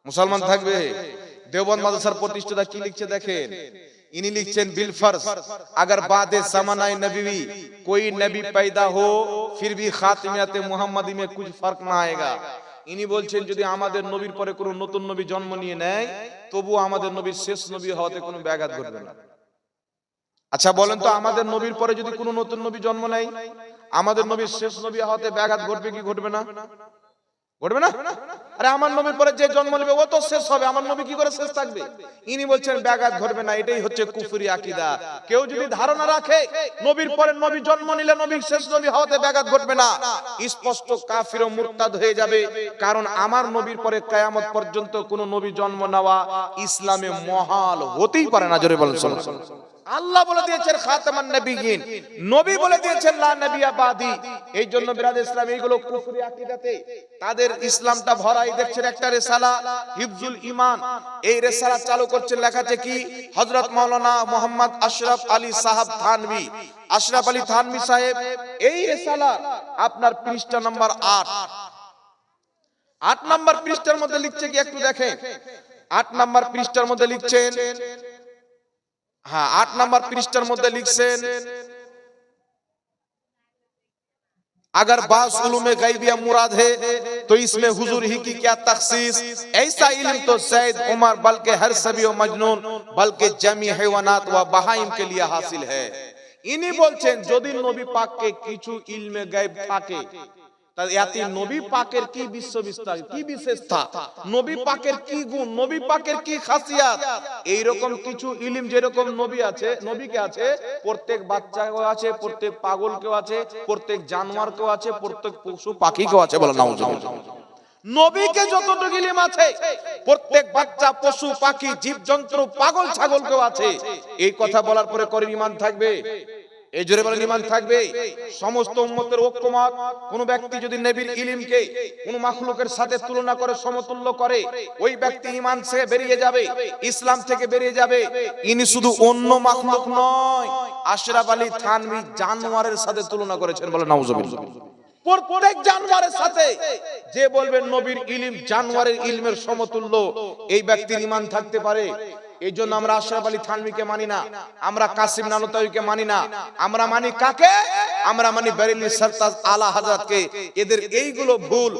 মুসলমান থাকবে। দেওবন্দ মাদ্রাসার প্রতিষ্ঠাতা কি লিখছে দেখেন, इन्हीं लिखचेन बिल फर्ज अगर बाद ज़मानाए नबी कोई नबी पैदा हो फिर भी खातिमियत मुहम्मदी में कुछ फर्क ना आएगा। इन्हीं बोलছেন যদি আমাদের নবীর পরে কোনো নতুন নবী জন্ম নিয়ে নেয় তবু আমাদের নবীর শেষ নবী হওয়াতে কোনো ব্যাঘাত ঘটবে না। আচ্ছা বলেন তো আমাদের নবীর পরে যদি কোনো নতুন নবী জন্ম নেয় আমাদের নবীর শেষ নবী হওয়াতে ব্যাঘাত ঘটবে কি ঘটবে না? ঘটবে না? আরে আমার নবীর পরে যে জন্ম নেবে ও তো শেষ হবে, আমার নবী কি করে শেষ থাকবে? ইনি বলছেন ব্যাঘাত ঘটবে না। এটাই হচ্ছে কুফরি আকীদা। কেউ যদি ধারণা রাখে নবীর পরে নবী জন্ম নিলে নবীর শেষ নবী হওয়াতে ব্যাঘাত ঘটবে না, স্পষ্ট কাফির ও মুরতাদ হয়ে যাবে। কারণ আমার নবীর পরে কিয়ামত পর্যন্ত কোনো নবী জন্ম নেওয়া ইসলামে মহাল হতেই পারে না। জোরে বলেন সুবহানাল্লাহ। আল্লাহ বলে দিয়েছেন খাতামান নবিয়্যিন, নবী বলে দিয়েছেন লা নবিয়্যা বাদি। এই জন্য বিরাদর ইসলাম এইগুলো কুফরি আকীদাতে তাদের ইসলামটা ভরাই। দেখছেন একটা রিসালা হিফজুল ঈমান, এই রিসালা চালু করছেন, লেখা আছে কি হযরত মাওলানা মুহাম্মদ আশরাফ আলী সাহেব থানভী, আশরাফ আলী থানভী সাহেব এই রিসালা আপনার পৃষ্ঠা নাম্বার 8 নাম্বার পৃষ্ঠার মধ্যে লিখছে কি একটু দেখেন। 8 নাম্বার পৃষ্ঠার মধ্যে লিখছেন, हाँ 8 नंबर पृष्ठर मध्य लिखছেন अगर बाज़ उलूम-ए गैबिया मुराद है तो इसमें हुजूर ही की क्या तखसीस, ऐसा इल्म तो सैयद उमर बल्कि हर सभी व मजनून बल्कि जमी हैवानात व बहाइम के लिए हासिल है। इन्हीं বলছেন যদি নবী পাককে কিছু ইলমে গায়ব থাকে তাতে নবী পাকের কি বিশ্ববিস্তার কি বিশেষতা, নবী পাকের কি গুণ, নবী পাকের কি খাসিয়াত, এই রকম কিছু ইলম যেরকম নবী আছে নবীকে আছে প্রত্যেক বাচ্চাকেও আছে, প্রত্যেক পাগলকেও আছে, প্রত্যেক জানোয়ারকেও আছে, প্রত্যেক পশু পাখিকেও আছে। বলেন নাউজুবিল্লাহ। নবীকে যতটুকু ইলম আছে প্রত্যেক বাচ্চা পশু পাখি জীবজন্তু পাগল ছাগলকেও আছে। এই কথা বলার পরে করে ঈমান থাকবে? এই জোরে বলেন ঈমান থাকবে? সমস্ত উম্মতের ঐক্যমত। কোন ব্যক্তি যদি নবীর ইলমকে কোন মাখলুকের সাথে তুলনা করে সমতুল্য করে ওই ব্যক্তি ঈমান থেকে বেরিয়ে যাবে, ইসলাম থেকে বেরিয়ে যাবে। ইনি শুধু অন্য মাখলুক নয়, আশরাফ আলী থানভী জানোয়ারের সাথে তুলনা করেছেন। বলেন নাউজুবিল্লাহ। প্রত্যেক জানোয়ারের সাথে যে বলবেন নবীর ইলম জানোয়ারের ইলমের সমতুল্য এই ব্যক্তির ঈমান থাকতে পারে। এই জন্য আমরা আশরাফ আলী থানভীকে মানি না, আমরা কাসিম নানতাউইকে মানি না, আমরা মানি কাকে? আমরা মানি বেরেলী সরতাজ আলা হযরতকে। এদের এইগুলো ভুল।